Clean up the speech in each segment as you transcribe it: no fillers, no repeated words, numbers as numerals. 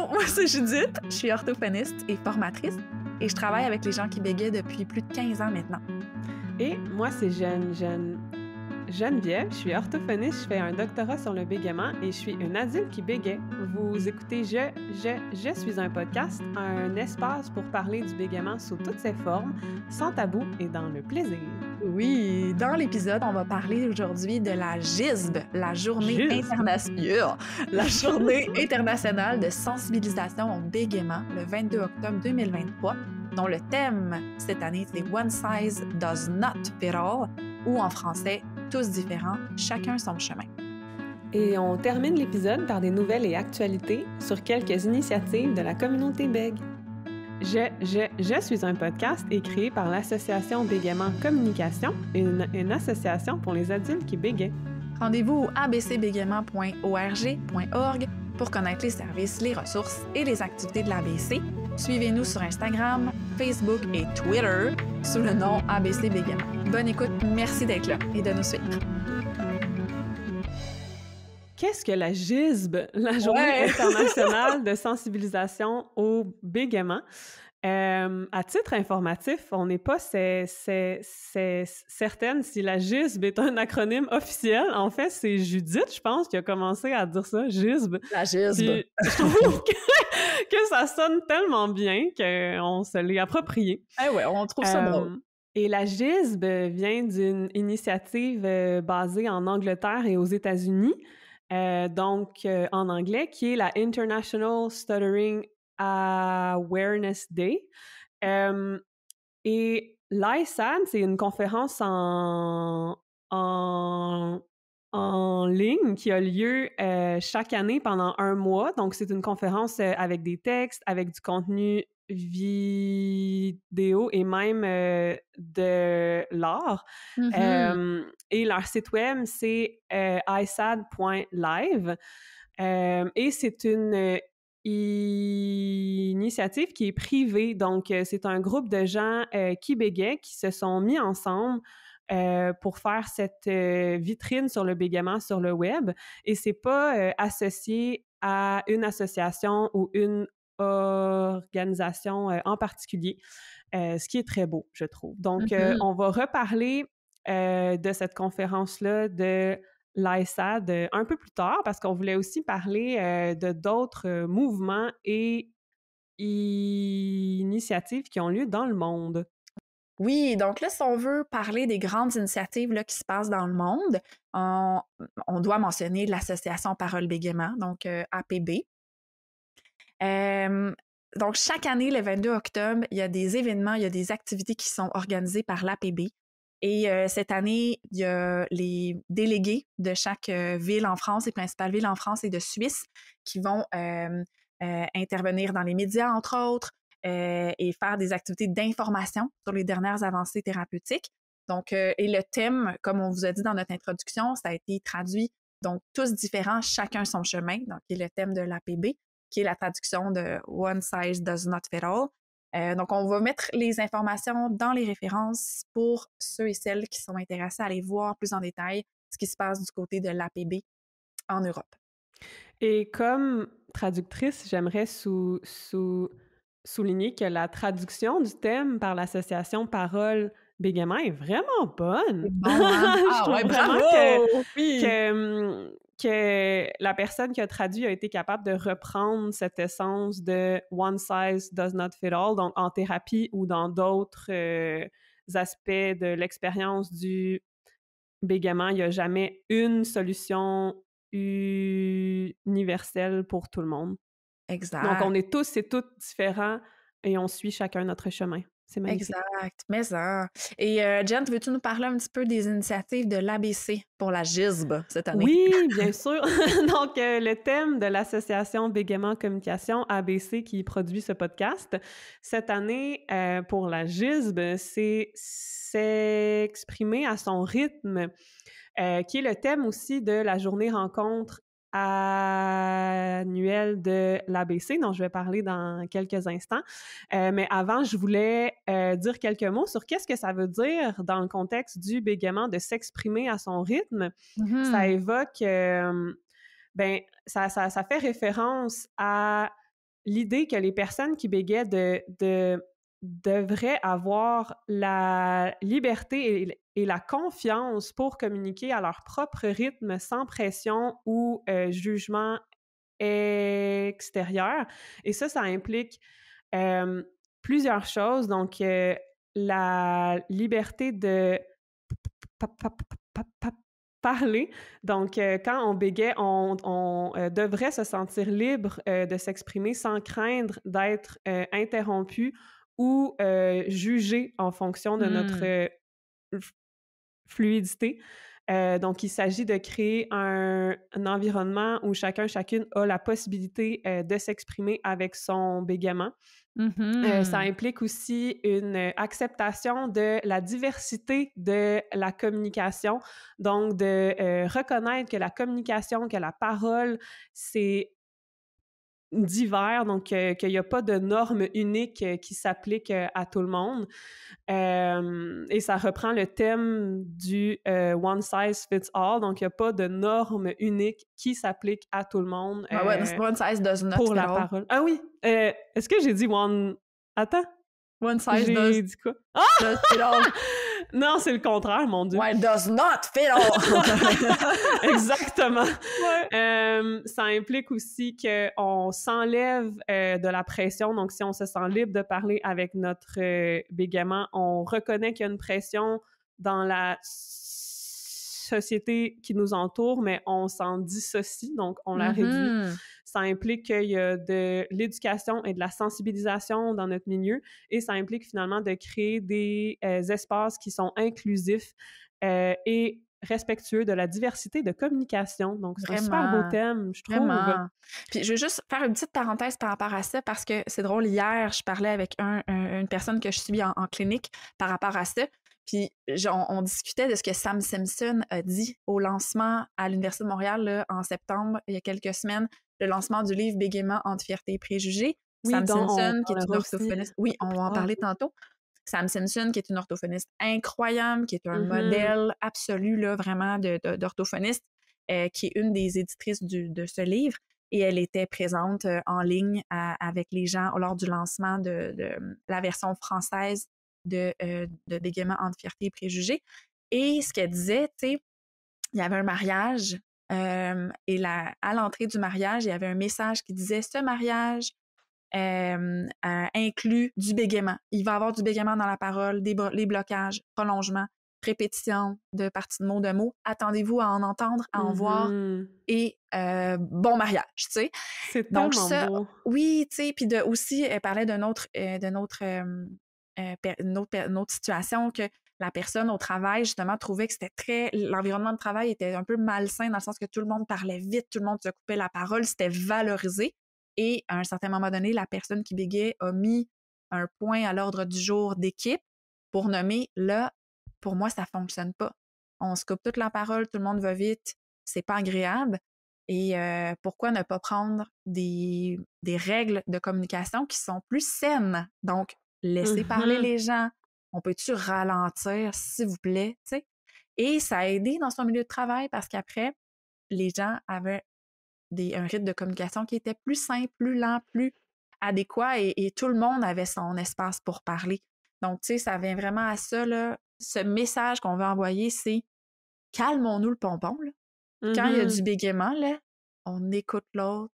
Allô, moi c'est Judith, je suis orthophoniste et formatrice et je travaille avec les gens qui bégayent depuis plus de 15 ans maintenant. Et moi, c'est Geneviève, je suis orthophoniste, je fais un doctorat sur le bégaiement et je suis une adulte qui bégaye. Vous écoutez Je suis un podcast, un espace pour parler du bégaiement sous toutes ses formes, sans tabou et dans le plaisir. Oui, dans l'épisode, on va parler aujourd'hui de la GISB, la Journée internationale de sensibilisation au bégaiement, le 22 octobre 2023, dont le thème cette année, c'est One Size Does Not Fit All, ou en français, tous différents, chacun son chemin. Et on termine l'épisode par des nouvelles et actualités sur quelques initiatives de la communauté bègue. Je suis un podcast et créé par l'Association Bégaiement Communication, une association pour les adultes qui bégayent. Rendez-vous au abcbégaiement.org pour connaître les services, les ressources et les activités de l'ABC. Suivez-nous sur Instagram, Facebook et Twitter sous le nom ABC Bégaiement. Bonne écoute, merci d'être là et de nous suivre. Qu'est-ce que la GISB, la Journée internationale de sensibilisation au bégaiement? À titre informatif, on n'est pas certaine si la GISB est un acronyme officiel. En fait, c'est Judith, je pense, qui a commencé à dire ça, GISB. La GISB. Puis, je trouve que ça sonne tellement bien qu'on se l'est approprié. Eh ouais, on trouve ça drôle. Et la GISB vient d'une initiative basée en Angleterre et aux États-Unis, donc en anglais, qui est la International Stuttering Awareness Day. Et l'ISAD, c'est une conférence en ligne qui a lieu chaque année pendant 1 mois. Donc, c'est une conférence avec des textes, avec du contenu vidéo et même de l'art. Et leur site web, c'est isad.live. Et c'est une initiative qui est privée. Donc, c'est un groupe de gens qui bégayent, qui se sont mis ensemble pour faire cette vitrine sur le bégaiement sur le web. Et c'est pas associé à une association ou une organisation en particulier, ce qui est très beau, je trouve. Donc, on va reparler de cette conférence-là de l'ISAD un peu plus tard, parce qu'on voulait aussi parler de d'autres mouvements et initiatives qui ont lieu dans le monde. Oui, donc là, si on veut parler des grandes initiatives là, qui se passent dans le monde, on doit mentionner l'Association Parole Bégaiement, donc APB. Donc, chaque année, le 22 octobre, il y a des événements, il y a des activités qui sont organisées par l'APB. Et cette année, il y a les délégués de chaque ville en France, les principales villes en France et de Suisse, qui vont intervenir dans les médias, entre autres, et faire des activités d'information sur les dernières avancées thérapeutiques. Donc, et le thème, comme on vous a dit dans notre introduction, ça a été traduit, donc tous différents, chacun son chemin, donc qui est le thème de l'APB, qui est la traduction de One Size Does Not Fit All. Donc, on va mettre les informations dans les références pour ceux et celles qui sont intéressés à aller voir plus en détail ce qui se passe du côté de l'APB en Europe. Et comme traductrice, j'aimerais souligner que la traduction du thème par l'association Parole Bégaiement est vraiment bonne. Bon, hein? Je trouve vraiment que la personne qui a traduit a été capable de reprendre cette essence de « one size does not fit all », donc en thérapie ou dans d'autres aspects de l'expérience du bégaiement, il n'y a jamais une solution universelle pour tout le monde. Exact. Donc, on est tous et toutes différents et on suit chacun notre chemin. C'est magnifique. Exact. Mais ça. Et Jen, veux-tu nous parler un petit peu des initiatives de l'ABC pour la GISB cette année? Oui, bien sûr. Donc, le thème de l'Association Bégaiement Communication ABC qui produit ce podcast, cette année, pour la GISB, c'est s'exprimer à son rythme, qui est le thème aussi de la journée rencontre annuelle de l'ABC, dont je vais parler dans quelques instants. Mais avant, je voulais dire quelques mots sur qu'est-ce que ça veut dire dans le contexte du bégaiement de s'exprimer à son rythme. Ça évoque, ça fait référence à l'idée que les personnes qui bégayent devraient avoir la liberté et la confiance pour communiquer à leur propre rythme sans pression ou jugement extérieur. Et ça implique plusieurs choses. Donc, la liberté de parler. Donc, quand on bégaie, on devrait se sentir libre de s'exprimer sans craindre d'être interrompu ou jugé en fonction de notre Mmh. fluidité. Donc, il s'agit de créer un environnement où chacune a la possibilité de s'exprimer avec son bégaiement. Ça Mmh. implique aussi une acceptation de la diversité de la communication, donc de reconnaître que la communication, que la parole, c'est divers, donc qu'il n'y a pas de normes uniques qui s'appliquent à tout le monde. Et ça reprend le thème du one size fits all, donc il n'y a pas de normes uniques qui s'appliquent à tout le monde Ah ouais, one size does not pour fit la all. parole. Ah oui, est-ce que j'ai dit one... Attends, One size j'ai dit quoi? Ah! does fit all. Non, c'est le contraire, mon Dieu. Ouais, does not fit all. Exactement. Ouais. Ça implique aussi qu'on s'enlève de la pression. Donc, si on se sent libre de parler avec notre bégaiement, on reconnaît qu'il y a une pression dans la société qui nous entoure, mais on s'en dissocie, donc on la réduit. Mm-hmm. Ça implique qu'il y a de l'éducation et de la sensibilisation dans notre milieu et ça implique finalement de créer des espaces qui sont inclusifs et respectueux de la diversité de communication. Donc, c'est un super beau Vraiment, thème, je trouve. vraiment. Puis je veux juste faire une petite parenthèse par rapport à ça parce que c'est drôle, hier, je parlais avec une personne que je suis en clinique par rapport à ça. Puis on discutait de ce que Sam Simpson a dit au lancement à l'Université de Montréal là, en septembre, il y a quelques semaines, le lancement du livre Bégaiement entre fierté et préjugés. Oui, Sam dont on Simpson, qui est une parlera aussi orthophoniste, un oui, peu on plus va en tard. parler tantôt. Sam Simpson, qui est une orthophoniste incroyable, qui est un Mm-hmm. modèle absolu, là, vraiment, d'orthophoniste, qui est une des éditrices de ce livre. Et elle était présente en ligne avec les gens lors du lancement de la version française de Bégaiement entre fierté et préjugés. Et ce qu'elle disait, tu sais, il y avait un mariage et à l'entrée du mariage, il y avait un message qui disait « Ce mariage inclut du bégaiement. Il va y avoir du bégaiement dans la parole, les blocages, prolongements, répétition de parties de mots. Attendez-vous à en entendre, à en voir Mm-hmm. et bon mariage, tu sais. C'est Donc tellement ça, beau. oui, tu sais, puis aussi, elle parlait d'une autre situation que la personne au travail, justement, trouvait que l'environnement de travail était un peu malsain dans le sens que tout le monde parlait vite, tout le monde se coupait la parole, c'était valorisé. Et à un certain moment donné, la personne qui bégayait a mis un point à l'ordre du jour d'équipe pour nommer là, pour moi, ça fonctionne pas. On se coupe toute la parole, tout le monde va vite, c'est pas agréable. Et pourquoi ne pas prendre des règles de communication qui sont plus saines? Donc, laisser parler Mm-hmm. les gens. On peut-tu ralentir, s'il vous plaît? T'sais? Et ça a aidé dans son milieu de travail parce qu'après, les gens avaient un rythme de communication qui était plus simple, plus lent, plus adéquat et tout le monde avait son espace pour parler. Donc, tu sais, ça vient vraiment à ça, là. Ce message qu'on veut envoyer, c'est calmons-nous le pompon, là. Quand il y a Mm-hmm. du bégaiement, là, on écoute l'autre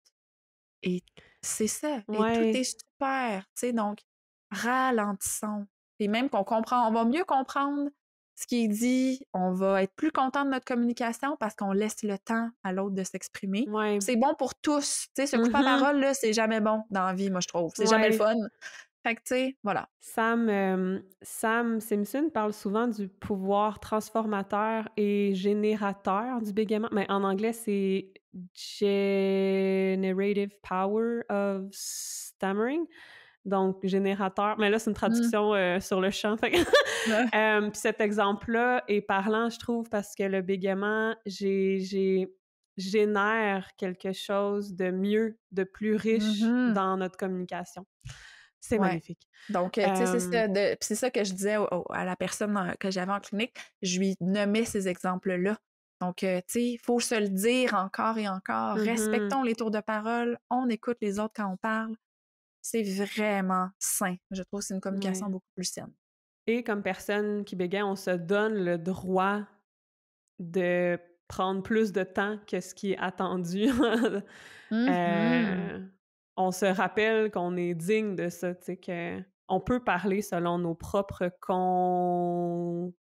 et c'est ça. Et tout est Ouais. super, tu sais, donc ralentissons. Et même on va mieux comprendre ce qui est dit, on va être plus content de notre communication parce qu'on laisse le temps à l'autre de s'exprimer. Ouais. C'est bon pour tous. Tu sais, se couper la Mm-hmm. parole, là, c'est jamais bon dans la vie, moi, je trouve. C'est jamais le Ouais. fun. Fait que, tu sais, voilà. Sam Simpson parle souvent du pouvoir transformateur et générateur du bégaiement, mais en anglais, c'est Generative Power of Stammering, donc générateur. Mais là, c'est une Mm. traduction sur le champ. Fait que Ouais. Puis cet exemple-là est parlant, je trouve, parce que le bégaiement génère quelque chose de mieux, de plus riche Mhm. dans notre communication. C'est Ouais. magnifique. Donc, tu sais, c'est ça, c'est ça que je disais à la personne que j'avais en clinique. Je lui nommais ces exemples-là. Donc, tu sais, il faut se le dire encore et encore. Mhm. Respectons les tours de parole. On écoute les autres quand on parle. C'est vraiment sain. Je trouve que c'est une Ouais. communication beaucoup plus saine. Et comme personne qui bégaye, on se donne le droit de prendre plus de temps que ce qui est attendu. Mhm. On se rappelle qu'on est digne de ça, tu sais, qu'on peut parler selon nos propres con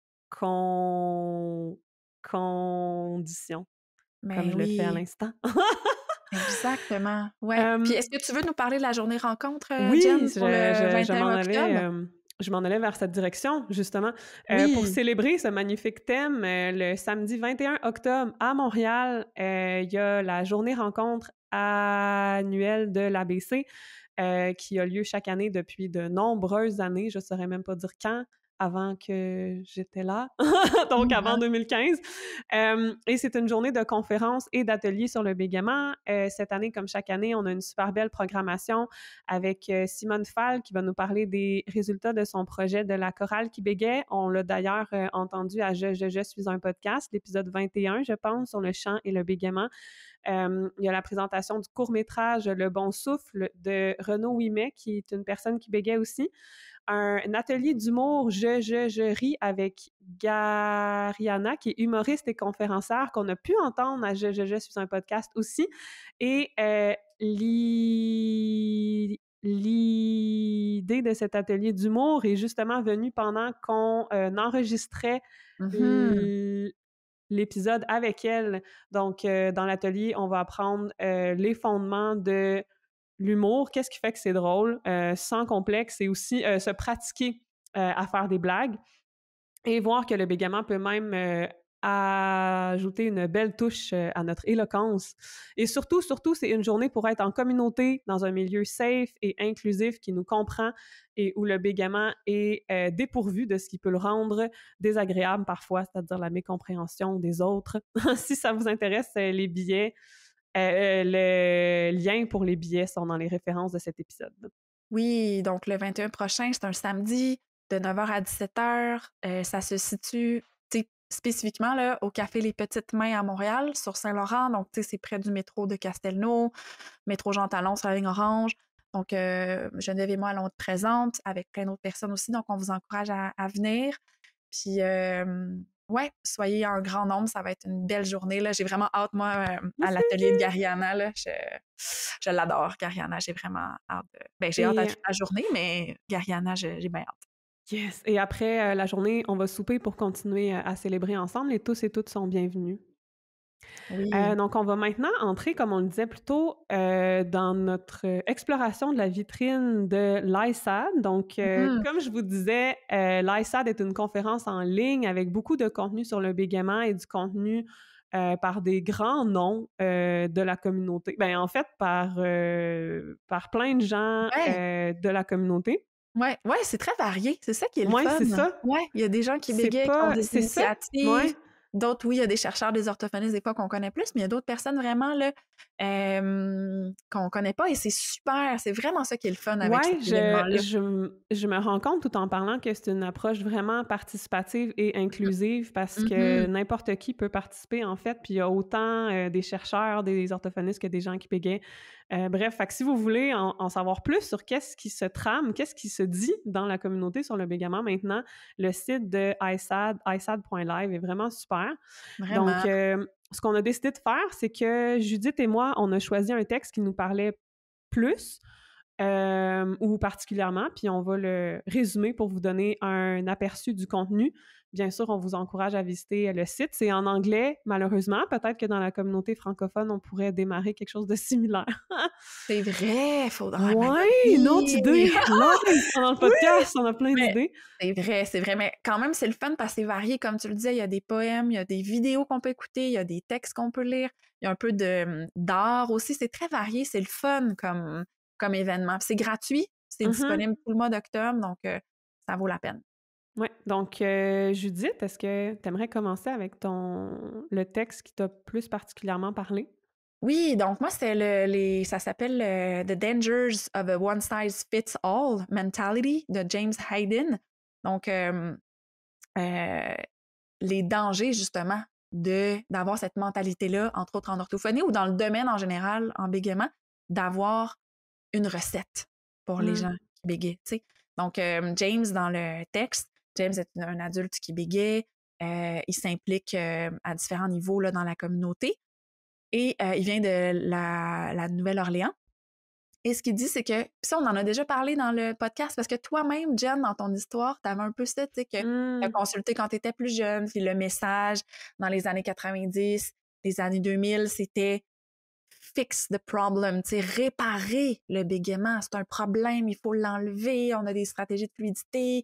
conditions, comme Mais je le fais à oui, l'instant. exactement. Ouais. Puis Hem, est-ce que tu veux nous parler de la journée rencontre, oui, Jen, pour le je 21 m'en allais, octobre? je m'en allais vers cette direction, justement. Pour Oui. célébrer ce magnifique thème, le samedi 21 octobre à Montréal, il y a la journée rencontre annuelle de l'ABC, qui a lieu chaque année depuis de nombreuses années. Je saurais même pas dire quand, avant que j'étais là, donc avant Mhm. 2015. Et c'est une journée de conférences et d'ateliers sur le bégaiement. Cette année, comme chaque année, on a une super belle programmation avec Simone Fall qui va nous parler des résultats de son projet de la chorale qui bégait. On l'a d'ailleurs entendu à Je suis un podcast, l'épisode 21, je pense, sur le chant et le bégaiement. Il y a la présentation du court-métrage Le Bon Souffle de Renaud Ouimet, qui est une personne qui bégait aussi. Un atelier d'humour Je ris avec Gariana, qui est humoriste et conférencière, qu'on a pu entendre à Je suis un podcast aussi. Et l'idée de cet atelier d'humour est justement venue pendant qu'on enregistrait Mhm. l'épisode avec elle. Donc, dans l'atelier, on va apprendre les fondements de l'humour, qu'est-ce qui fait que c'est drôle, sans complexe, et aussi se pratiquer à faire des blagues et voir que le bégaiement peut même ajouter une belle touche à notre éloquence. Et surtout, surtout, c'est une journée pour être en communauté, dans un milieu safe et inclusif qui nous comprend et où le bégaiement est dépourvu de ce qui peut le rendre désagréable parfois, c'est-à-dire la mécompréhension des autres. Si ça vous intéresse, les billets, le lien pour les billets sont dans les références de cet épisode. Oui, donc le 21 prochain, c'est un samedi de 9h à 17h. Ça se situe spécifiquement là, au Café Les Petites Mains à Montréal, sur Saint-Laurent. Donc, c'est près du métro de Castelnau, métro Jean Talon sur la ligne orange. Donc, Geneviève et moi allons être présentes avec plein d'autres personnes aussi. Donc, on vous encourage à venir. Puis, ouais, soyez en grand nombre, ça va être une belle journée. Là. J'ai vraiment hâte, moi, à l'atelier de Gariana. Là. Je l'adore, Gariana. J'ai vraiment hâte. Ben, j'ai hâte à Et toute la journée, mais Gariana, j'ai bien hâte. yes! Et après la journée, on va souper pour continuer à célébrer ensemble et tous et toutes sont bienvenus. Oui. Donc, on va maintenant entrer, comme on le disait plus tôt, dans notre exploration de la vitrine de l'ISAD. Donc, Mhm. comme je vous disais, l'ISAD est une conférence en ligne avec beaucoup de contenu sur le bégaiement et du contenu par des grands noms de la communauté. Ben, en fait, par plein de gens Ouais, de la communauté. ouais, ouais, c'est très varié. C'est ça qui est le Ouais, fun. c'est ça. Ouais, il y a des gens qui C'est bégayent, qui ont pas des c'est ça, initiatives. ouais. D'autres, oui, il y a des chercheurs, des orthophonistes, des fois qu'on connaît plus, mais il y a d'autres personnes vraiment là, qu'on connaît pas et c'est super. C'est vraiment ça qui est le fun avec Ouais, cet événement-là. je me rends compte tout en parlant que c'est une approche vraiment participative et inclusive parce que Mhm. n'importe qui peut participer, en fait, puis il y a autant, des chercheurs, des orthophonistes que des gens qui bégayent. Bref, fait que si vous voulez en savoir plus sur qu'est-ce qui se trame, qu'est-ce qui se dit dans la communauté sur le bégaiement maintenant, le site de ISAD, isad.live est vraiment super. Donc, Vraiment. ce qu'on a décidé de faire, c'est que Judith et moi, on a choisi un texte qui nous parlait plus, ou particulièrement, puis on va le résumer pour vous donner un aperçu du contenu. Bien sûr, on vous encourage à visiter le site. C'est en anglais, malheureusement. Peut-être que dans la communauté francophone, on pourrait démarrer quelque chose de similaire. C'est vrai, faudra ben Ouais, une autre oui! idée! Live pendant le Oui! podcast, on a plein Mais d'idées. c'est vrai, mais quand même, c'est le fun parce que c'est varié. Comme tu le disais, il y a des poèmes, il y a des vidéos qu'on peut écouter, il y a des textes qu'on peut lire, il y a un peu d'art aussi. C'est très varié, c'est le fun comme événement. Puis c'est gratuit, c'est Mhm. disponible tout le mois d'octobre, donc ça vaut la peine. Ouais, donc Judith, est-ce que tu aimerais commencer avec le texte qui t'a plus particulièrement parlé? Oui, donc moi, c'est ça s'appelle The Dangers of a One Size Fits All Mentality de James Hayden. Donc, euh, les dangers, justement, d'avoir cette mentalité-là, entre autres en orthophonie ou dans le domaine en général, en bégaiement, d'avoir une recette. pour les gens qui bégayent, tu sais. Donc, James, dans le texte, James est un adulte qui bégaye. Il s'implique à différents niveaux là, dans la communauté. Et il vient de la Nouvelle-Orléans. Et ce qu'il dit, c'est que, puis ça, on en a déjà parlé dans le podcast, parce que toi-même, Jen, dans ton histoire, tu avais un peu ça, tu sais, que tu as consulté quand tu étais plus jeune, puis le message dans les années 90, les années 2000, c'était fix the problem, tu sais, réparer le bégaiement. C'est un problème, il faut l'enlever, on a des stratégies de fluidité,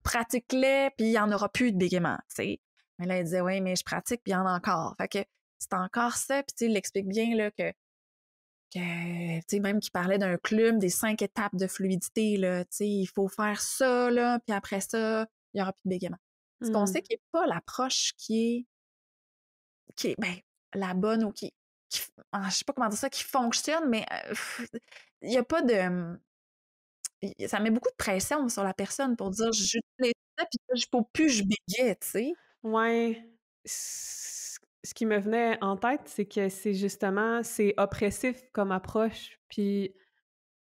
pratique-les, puis il n'y en aura plus de bégaiement, tu sais. Mais là, il disait, oui, mais je pratique, puis il y en a encore. Fait que c'est encore ça, puis tu sais, il explique bien, là, que tu sais, même qu'il parlait d'un club, des 5 étapes de fluidité, là, tu sais, il faut faire ça, là, puis après ça, il n'y aura plus de bégaiement. Ce qu'on sait qui n'est pas l'approche qui est, ben, la bonne ou je sais pas comment dire ça, qui fonctionne, mais il n'y a pas de... Ça met beaucoup de pression sur la personne pour dire, j'utilise ça, puis là, il faut plus que je bégaye, tu sais. Ouais. Ce qui me venait en tête, c'est que c'est oppressif comme approche. Puis,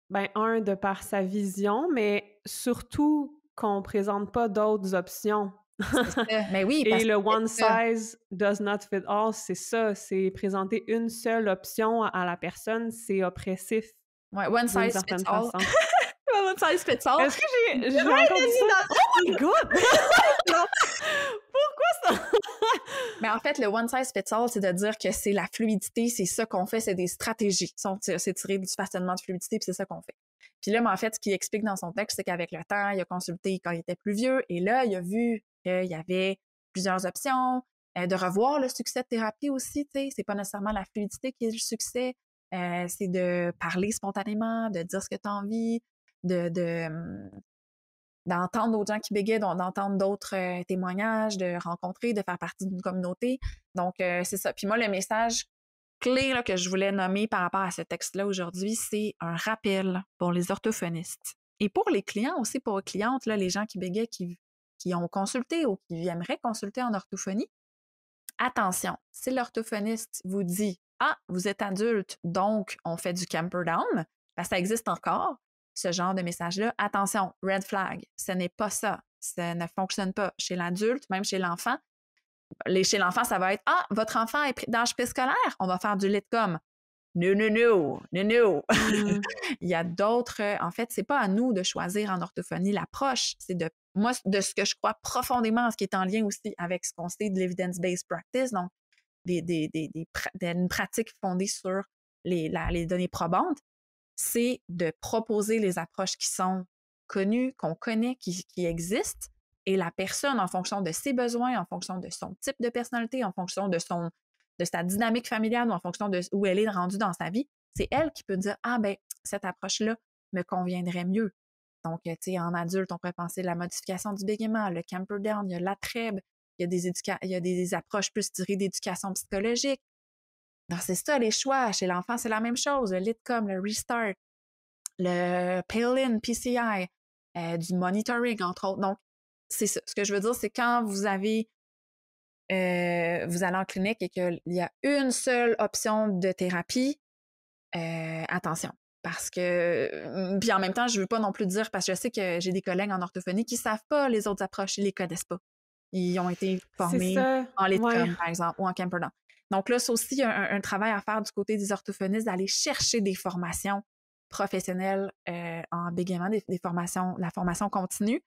ben, de par sa vision, mais surtout qu'on présente pas d'autres options. C'est ça. Mais oui, Et parce le que one c'est ça. size does not fit all, c'est ça, c'est présenter une seule option à la personne, c'est oppressif Ouais, one d'une size fits certaine all. façon. One size fits all. Est-ce que j'ai encore dit ça? Oh my god! Non. Pourquoi ça? Mais en fait, le one size fits all, c'est de dire que c'est la fluidité, c'est ça qu'on fait, c'est des stratégies. C'est tiré du façonnement de fluidité, puis c'est ça qu'on fait. Puis là, mais en fait, ce qu'il explique dans son texte, c'est qu'avec le temps, il a consulté quand il était plus vieux, et là, il a vu qu'il y avait plusieurs options, de revoir le succès de thérapie aussi, tu sais. C'est pas nécessairement la fluidité qui est le succès, c'est de parler spontanément, de dire ce que tu as envie, d'entendre d'autres gens qui bégayent, d'entendre d'autres témoignages, de rencontrer, de faire partie d'une communauté. Donc, c'est ça. Puis moi, le message clé là, que je voulais nommer par rapport à ce texte-là aujourd'hui, c'est un rappel pour les orthophonistes. Et pour les clients aussi, pour les clientes, là, les gens qui bégayent, qui ont consulté ou qui aimeraient consulter en orthophonie, attention, si l'orthophoniste vous dit « Ah, vous êtes adulte, donc on fait du camper down », ben, ça existe encore, ce genre de message-là. Attention, red flag, ce n'est pas ça. Ça ne fonctionne pas chez l'adulte, même chez l'enfant. Chez l'enfant, ça va être « Ah, votre enfant est d'âge préscolaire, on va faire du litcom ». No, no, no, no, no. Il y a d'autres... En fait, c'est pas à nous de choisir en orthophonie l'approche. C'est moi, de ce que je crois profondément, ce qui est en lien aussi avec ce qu'on sait de l'evidence-based practice, donc une pratique fondée sur les données probantes, c'est de proposer les approches qui sont connues, qu'on connaît, qui existent, et la personne, en fonction de ses besoins, en fonction de son type de personnalité, en fonction de sa dynamique familiale ou en fonction de où elle est rendue dans sa vie, c'est elle qui peut dire « Ah, ben cette approche-là me conviendrait mieux ». Donc, tu sais, en adulte, on pourrait penser à la modification du bégaiement, le camper down, il y a la treb, il y a des approches plus tirées d'éducation psychologique. Donc, c'est ça, les choix. Chez l'enfant, c'est la même chose. Le Litcom, le Restart, le Pale-In, PCI, du monitoring, entre autres. Donc, c'est ça. Ce que je veux dire, c'est quand vous allez en clinique et qu'il y a une seule option de thérapie, attention. Parce que, puis en même temps, je veux pas non plus dire, parce que je sais que j'ai des collègues en orthophonie qui savent pas les autres approches, ils les connaissent pas. Ils ont été C'est formés ça, en ouais. Litcom, par exemple, ou en Camperdown. Donc là, c'est aussi un travail à faire du côté des orthophonistes, d'aller chercher des formations professionnelles en bégaiement, la formation continue.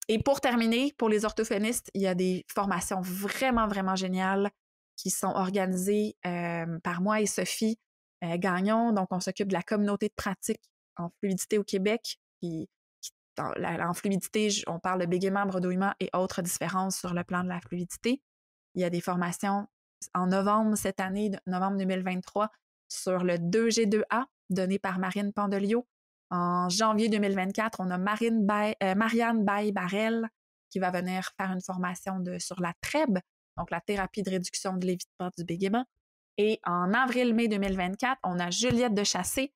Et pour terminer, pour les orthophonistes, il y a des formations vraiment, vraiment géniales qui sont organisées par moi et Sophie Gagnon. Donc, on s'occupe de la communauté de pratique en fluidité au Québec. En fluidité, on parle de bégaiement, bredouillement et autres différences sur le plan de la fluidité. Il y a des formations en novembre cette année, novembre 2023, sur le 2G2A donné par Marine Pandelio. En janvier 2024, on a Marianne Baye-Barrel qui va venir faire une formation sur la TREB, donc la thérapie de réduction de l'évitement du bégaiement. Et en avril-mai 2024, on a Juliette Dechassé,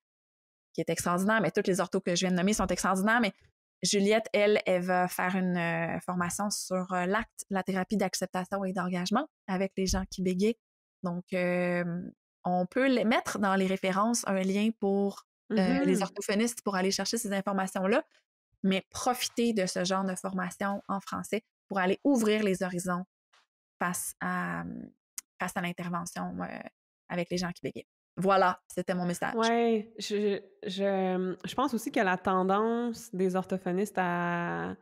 qui est extraordinaire, mais toutes les orthos que je viens de nommer sont extraordinaires, mais Juliette, elle va faire une formation sur l'acte, la thérapie d'acceptation et d'engagement avec les gens qui bégayent. Donc, on peut mettre dans les références un lien pour les Mhm. orthophonistes pour aller chercher ces informations-là, mais profiter de ce genre de formation en français pour aller ouvrir les horizons face à, face à l'intervention avec les gens qui bégayent. Voilà, c'était mon message. Ouais, je pense aussi qu'il y a la tendance des orthophonistes à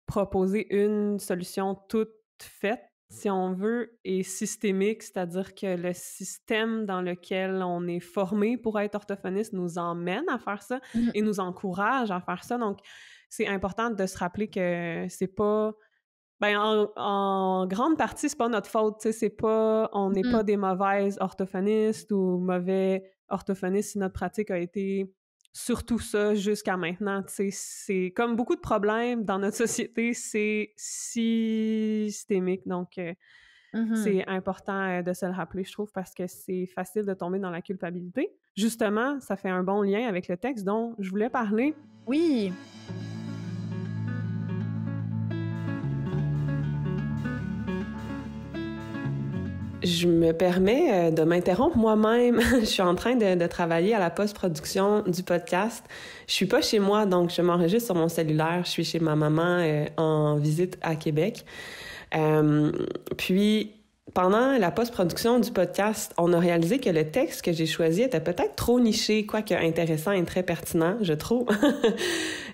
proposer une solution toute faite, si on veut, et systémique, c'est-à-dire que le système dans lequel on est formé pour être orthophoniste nous emmène à faire ça Mhm. et nous encourage à faire ça. Donc, c'est important de se rappeler que c'est pas ben, en grande partie, c'est pas notre faute, tu sais, c'est pas on n'est Mhm. pas des mauvaises orthophonistes ou mauvais orthophonistes si notre pratique a été surtout ça jusqu'à maintenant, tu sais. C'est comme beaucoup de problèmes dans notre société, c'est systémique, donc Mhm. c'est important, de se le rappeler, je trouve, parce que c'est facile de tomber dans la culpabilité. Justement, ça fait un bon lien avec le texte dont je voulais parler. Oui. Je me permets de m'interrompre moi-même. Je suis en train de travailler à la post-production du podcast. Je suis pas chez moi, donc je m'enregistre sur mon cellulaire. Je suis chez ma maman en visite à Québec. Puis, pendant la post-production du podcast, on a réalisé que le texte que j'ai choisi était peut-être trop niché, quoique intéressant et très pertinent, je trouve.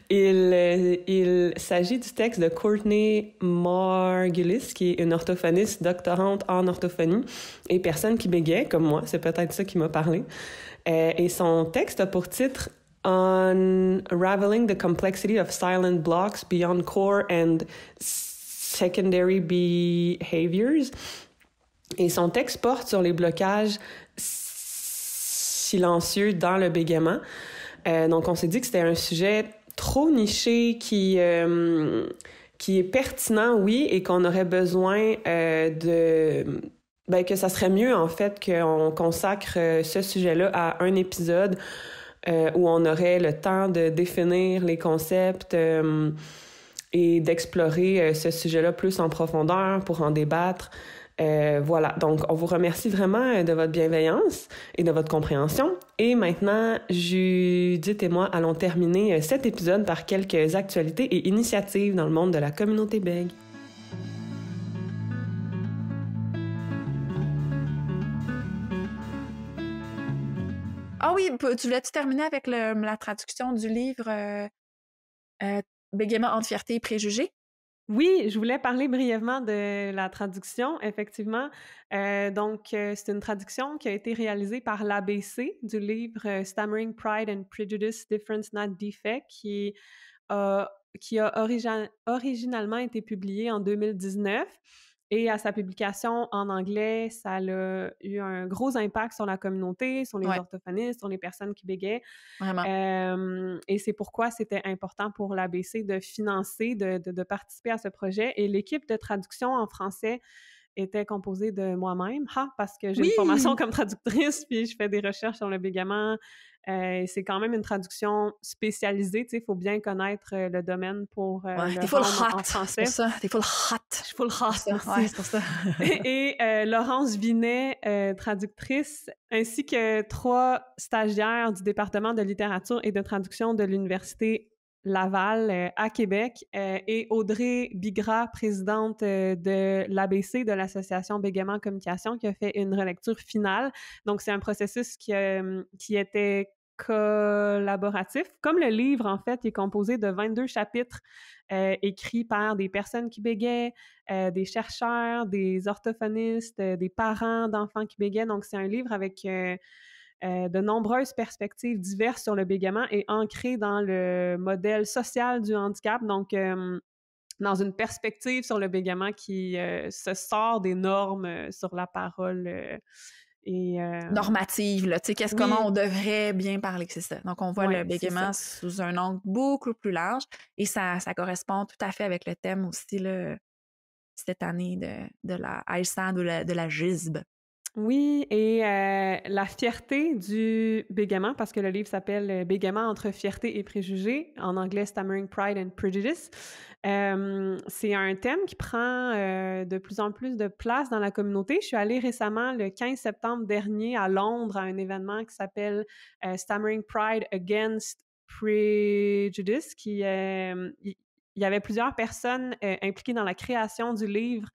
Il s'agit du texte de Courtney Margulis, qui est une orthophoniste doctorante en orthophonie et personne qui bégait, comme moi. C'est peut-être ça qui m'a parlé. Et son texte a pour titre Unraveling the Complexity of Silent Blocks Beyond Core and Secondary Behaviors. Et son texte porte sur les blocages silencieux dans le bégaiement. Donc, on s'est dit que c'était un sujet trop niché qui est pertinent, oui, et qu'on aurait besoin que ça serait mieux, en fait, qu'on consacre ce sujet-là à un épisode où on aurait le temps de définir les concepts et d'explorer ce sujet-là plus en profondeur pour en débattre. Voilà, donc on vous remercie vraiment de votre bienveillance et de votre compréhension. Et maintenant, Judith et moi allons terminer cet épisode par quelques actualités et initiatives dans le monde de la communauté bègue. Ah oui, tu voulais-tu terminer avec la traduction du livre Bégaiement entre fierté et préjugés? Oui, je voulais parler brièvement de la traduction, effectivement. C'est une traduction qui a été réalisée par l'ABC du livre Stammering Pride and Prejudice, Difference Not Defect, a, qui a originalement été publié en 2019. Et à sa publication en anglais, ça a eu un gros impact sur la communauté, sur les Ouais, orthophonistes, sur les personnes qui bégaient. vraiment. Et c'est pourquoi c'était important pour l'ABC de financer, de participer à ce projet. Et l'équipe de traduction en français était composée de moi-même, parce que j'ai une formation Oui! comme traductrice, puis je fais des recherches sur le bégaiement. C'est quand même une traduction spécialisée, tu sais, il faut bien connaître le domaine pour Ouais, le t'es full rendre en hot, c'est pour français. ça. T'es full hot. Je suis full C'est pour hot, ça. merci. Ouais, c'est pour ça. Et Laurence Vinet, traductrice, ainsi que 3 stagiaires du département de littérature et de traduction de l'Université Laval à Québec, et Audrey Bigra, présidente de l'ABC, de l'Association Bégaiement Communication, qui a fait une relecture finale. Donc, c'est un processus qui était collaboratif. Comme le livre, en fait, il est composé de 22 chapitres écrits par des personnes qui bégaient, des chercheurs, des orthophonistes, des parents d'enfants qui bégaient. Donc, c'est un livre avec de nombreuses perspectives diverses sur le bégaiement et ancré dans le modèle social du handicap. Donc, dans une perspective sur le bégaiement qui se sort des normes sur la parole et Normative, là. Tu sais, comment on oui, devrait bien parler, c'est ça. Donc, on voit ouais, le c'est ça. bégaiement sous un angle beaucoup plus large et ça correspond tout à fait avec le thème aussi, là, cette année de la ISAD ou de la GISB. Oui, et la fierté du bégaiement, parce que le livre s'appelle Bégaiement entre fierté et préjugés, en anglais Stammering Pride and Prejudice. C'est un thème qui prend de plus en plus de place dans la communauté. Je suis allée récemment, le 15 septembre dernier, à Londres, à un événement qui s'appelle Stammering Pride Against Prejudice, il y avait plusieurs personnes impliquées dans la création du livre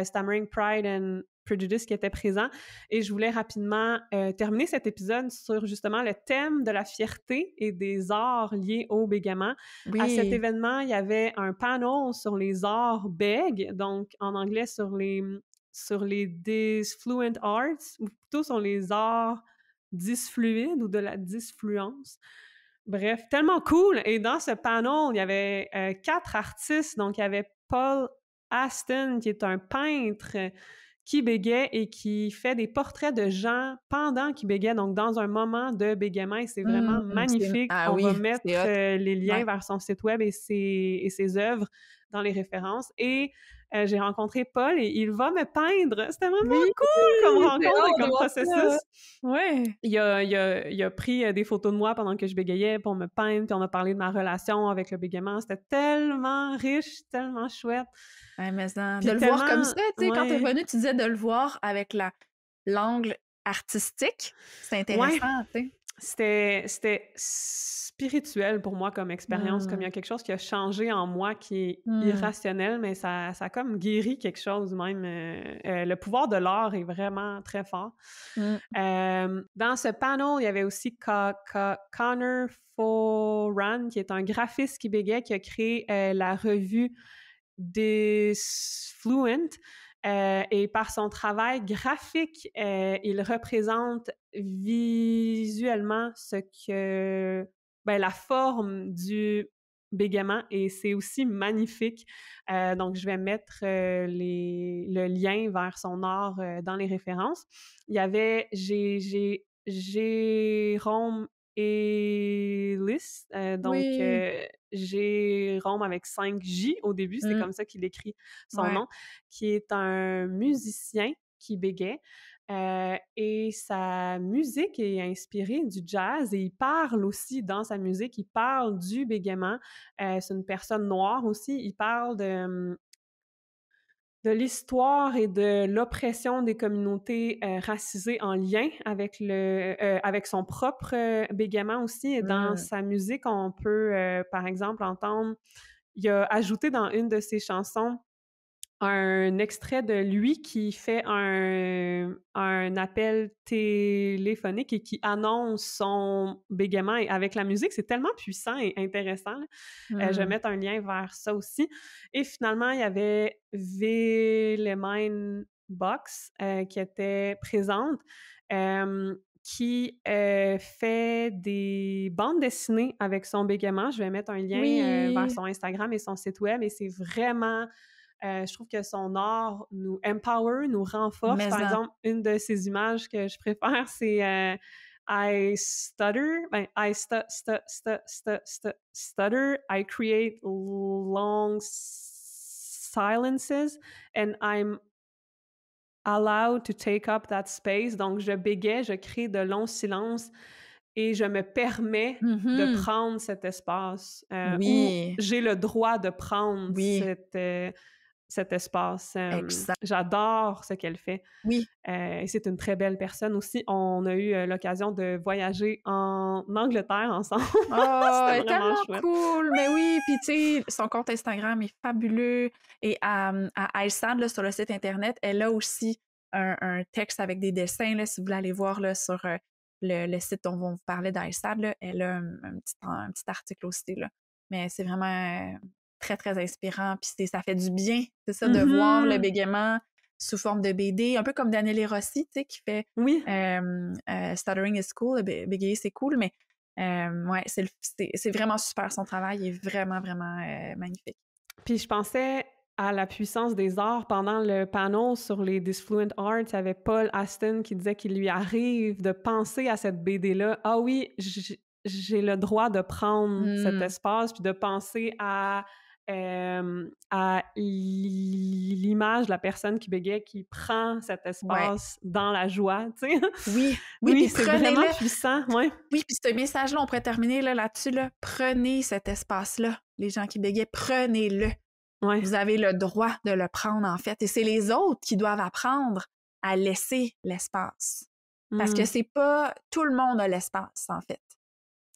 Stammering Pride and Prejudice qui était présent. Et je voulais rapidement terminer cet épisode sur justement le thème de la fierté et des arts liés au bégaiement. À cet Oui. événement, il y avait un panel sur les arts bègues, donc en anglais sur les disfluent arts, ou plutôt sur les arts dysfluides ou de la disfluence. Bref, tellement cool! Et dans ce panel, il y avait 4 artistes. Donc, il y avait Paul Aston, qui est un peintre qui bégait et qui fait des portraits de gens pendant qu'ils bégaient, donc dans un moment de bégaiement. Et c'est vraiment magnifique. Ah On va oui, mettre c'est hot. les liens Ouais. vers son site web et ses œuvres dans les références. Et j'ai rencontré Paul et il va me peindre. C'était vraiment Oui, cool comme j'ai rencontre et hâte de comme voir ça. processus. Ouais. Il a pris des photos de moi pendant que je bégayais pour me peindre, puis on a parlé de ma relation avec le bégaiement. C'était tellement riche, tellement chouette. Ouais, mais de Puis le voir comme tellement... ça, tu sais, quand t'es Ouais, revenu, tu disais de le voir avec l'angle artistique, c'est ouais. intéressant, tu sais. C'était spirituel pour moi comme expérience, comme il y a quelque chose qui a changé en moi qui est Mmh. irrationnel, mais ça a comme guéri quelque chose même. Le pouvoir de l'art est vraiment très fort. Mmh. Dans ce panel, il y avait aussi Connor Foran, qui est un graphiste québécois qui a créé la revue Disfluent. Et par son travail graphique, il représente visuellement la forme du bégaiement et c'est aussi magnifique. Donc, je vais mettre le lien vers son art dans les références. Il y avait Jérôme Ellis, donc Oui, Jérôme avec 5 J au début, c'est mmh, comme ça qu'il écrit son ouais. nom, qui est un musicien qui bégait. Et sa musique est inspirée du jazz et il parle aussi dans sa musique, il parle du bégaiement. C'est une personne noire aussi. Il parle de l'histoire et de l'oppression des communautés racisées en lien avec son propre bégaiement aussi. Et dans Mmh. sa musique, on peut, par exemple, entendre, il a ajouté dans une de ses chansons un extrait de lui qui fait un appel téléphonique et qui annonce son bégaiement. Et avec la musique, c'est tellement puissant et intéressant. Je vais Mmh. mettre un lien vers ça aussi. Et finalement, il y avait Wilhelmine Box qui était présente, qui fait des bandes dessinées avec son bégaiement. Je vais mettre un lien vers Oui, son Instagram et son site web et c'est vraiment je trouve que son art nous empower, nous renforce. Par mais-en. exemple, une de ses images que je préfère, c'est I stutter, stutter, I create long silences and I'm allowed to take up that space. Donc, je bégaye, je crée de longs silences et je me permets de Mmh. prendre cet espace où Oui, j'ai le droit de prendre oui, cet espace. exact. J'adore ce qu'elle fait. Oui. Et c'est une très belle personne aussi. On a eu l'occasion de voyager en Angleterre ensemble. Oh, C'était elle est vraiment tellement chouette. cool! Mais oui, puis tu sais, son compte Instagram est fabuleux et à iSad, là, sur le site internet, elle a aussi un texte avec des dessins, là, si vous voulez aller voir, là, sur, le site dont on vous parlait d'iSad, là, elle a un petit article aussi, là. Mais c'est vraiment, très, très inspirant, puis ça fait du bien, c'est ça, de voir le Mhm. bégaiement sous forme de BD, un peu comme Daniele Rossi, tu sais, qui fait, Oui. Stuttering is cool, bégayer, c'est cool, mais ouais, c'est vraiment super. Son travail est vraiment, vraiment magnifique. Puis je pensais à la puissance des arts pendant le panel sur les Disfluent Arts. Il y avait Paul Aston qui disait qu'il lui arrive de penser à cette BD-là. Ah oui, j'ai le droit de prendre cet Mmh. espace, puis de penser à à l'image de la personne qui bégaye, qui prend cet espace dans la joie, tu sais. Oui, oui, c'est vraiment puissant, ouais. Oui, puis ce message-là, on pourrait terminer là-dessus, là. Prenez cet espace-là, les gens qui bégayent, prenez-le. Ouais. Vous avez le droit de le prendre, en fait. Et c'est les autres qui doivent apprendre à laisser l'espace. Parce que c'est pas... Tout le monde a l'espace, en fait.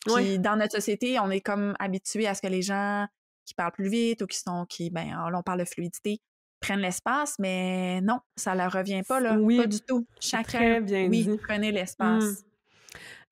Puis dans notre société, on est comme habitué à ce que les gens qui parlent plus vite ou là, on parle de fluidité, prennent l'espace, mais non, ça leur revient pas, là. Oui, pas du tout. Chacun, très bien dit. Prenez l'espace.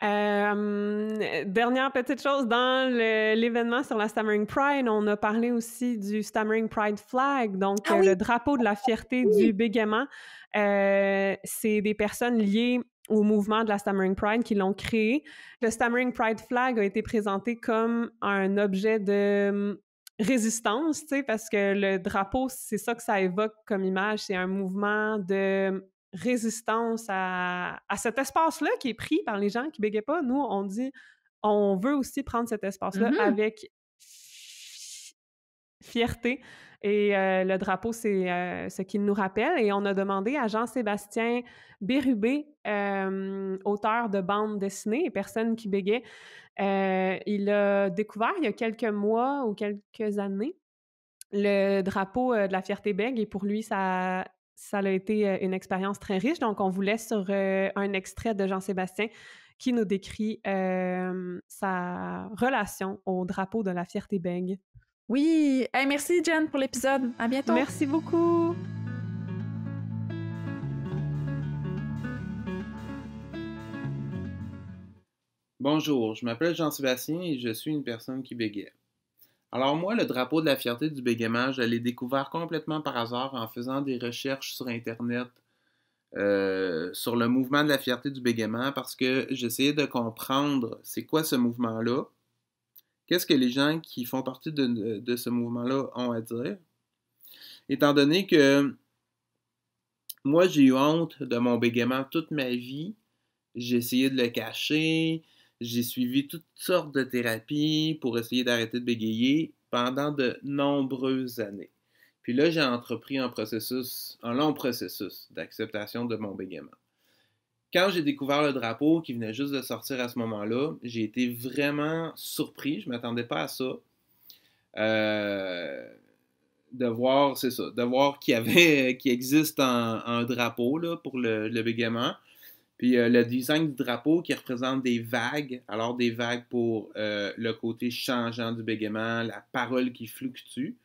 Dernière petite chose, dans l'événement sur la Stammering Pride, on a parlé aussi du Stammering Pride Flag, donc le drapeau de la fierté du bégaiement. C'est des personnes liées au mouvement de la Stammering Pride qui l'ont créé. Le Stammering Pride Flag a été présenté comme un objet de résistance, tu sais, parce que le drapeau, c'est ça que ça évoque comme image, c'est un mouvement de résistance à cet espace-là qui est pris par les gens qui bégayent pas. Nous, on dit, on veut aussi prendre cet espace-là avec fierté. Et le drapeau, c'est ce qu'il nous rappelle. Et on a demandé à Jean-Sébastien Bérubé, auteur de bande dessinée et personne qui bégait, il a découvert il y a quelques mois ou quelques années le drapeau de la fierté bègue et pour lui, ça a été une expérience très riche. Donc, on vous laisse sur un extrait de Jean-Sébastien qui nous décrit sa relation au drapeau de la fierté bègue. Oui! Hey, merci, Jen, pour l'épisode. À bientôt! Merci beaucoup! Bonjour, je m'appelle Jean-Sébastien et je suis une personne qui bégaye. Alors moi, le drapeau de la fierté du bégaiement, je l'ai découvert complètement par hasard en faisant des recherches sur Internet sur le mouvement de la fierté du bégaiement parce que j'essayais de comprendre c'est quoi ce mouvement-là, qu'est-ce que les gens qui font partie de ce mouvement-là ont à dire. Étant donné que moi, j'ai eu honte de mon bégaiement toute ma vie, j'ai essayé de le cacher, j'ai suivi toutes sortes de thérapies pour essayer d'arrêter de bégayer pendant de nombreuses années. Puis là, j'ai entrepris un long processus d'acceptation de mon bégaiement. Quand j'ai découvert le drapeau qui venait juste de sortir à ce moment-là, j'ai été vraiment surpris, je ne m'attendais pas à ça. De voir qu'il existe un drapeau là, pour le bégaiement. Puis le design du drapeau qui représente des vagues, alors des vagues pour le côté changeant du bégaiement, la parole qui fluctue.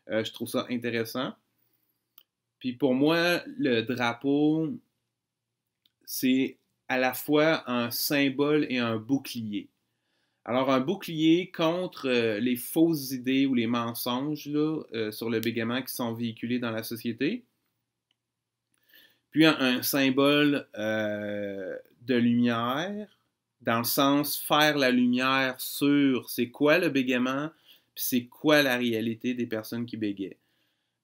Je trouve ça intéressant. Puis pour moi, le drapeau, c'est à la fois un symbole et un bouclier. Alors, un bouclier contre les fausses idées ou les mensonges là, sur le bégaiement qui sont véhiculés dans la société. Puis un symbole de lumière, dans le sens faire la lumière sur c'est quoi le bégaiement, puis c'est quoi la réalité des personnes qui bégaient.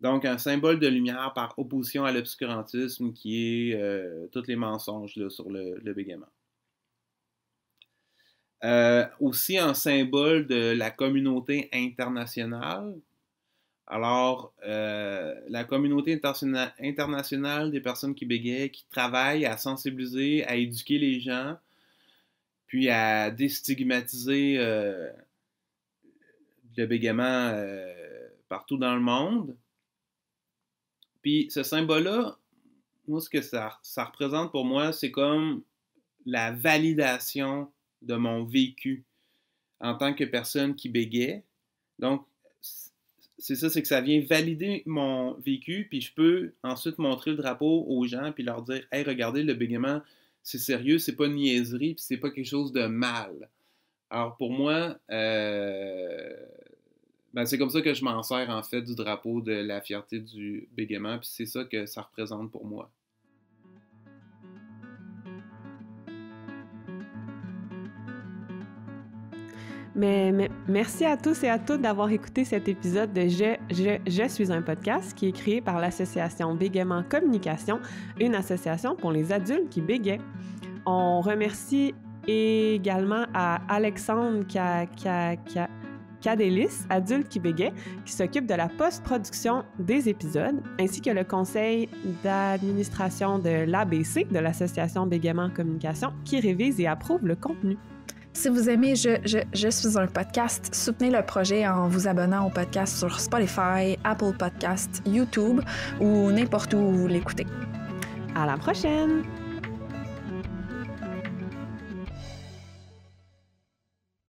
Donc, un symbole de lumière par opposition à l'obscurantisme qui est tous les mensonges là, sur le bégaiement. Aussi un symbole de la communauté internationale. Alors, la communauté internationale des personnes qui bégayent, qui travaillent à sensibiliser, à éduquer les gens, puis à déstigmatiser le bégaiement partout dans le monde. Puis ce symbole-là, moi, ce que ça représente pour moi, c'est comme la validation de mon vécu en tant que personne qui bégait. Donc, c'est que ça vient valider mon vécu, puis je peux ensuite montrer le drapeau aux gens, puis leur dire « Hey, regardez, le bégaiement, c'est sérieux, c'est pas une niaiserie, puis c'est pas quelque chose de mal. » Alors pour moi, c'est comme ça que je m'en sers en fait du drapeau de la fierté du bégaiement, puis c'est ça que ça représente pour moi. Mais merci à tous et à toutes d'avoir écouté cet épisode de Je suis un podcast qui est créé par l'association Bégaiement Communication, une association pour les adultes qui bégaient. On remercie également à Alexandre qui a Cadélis, adulte qui bégait, qui s'occupe de la post-production des épisodes, ainsi que le conseil d'administration de l'ABC, de l'Association Bégaiement en Communication, qui révise et approuve le contenu. Si vous aimez Je suis un podcast, soutenez le projet en vous abonnant au podcast sur Spotify, Apple Podcasts, YouTube ou n'importe où vous l'écoutez. À la prochaine!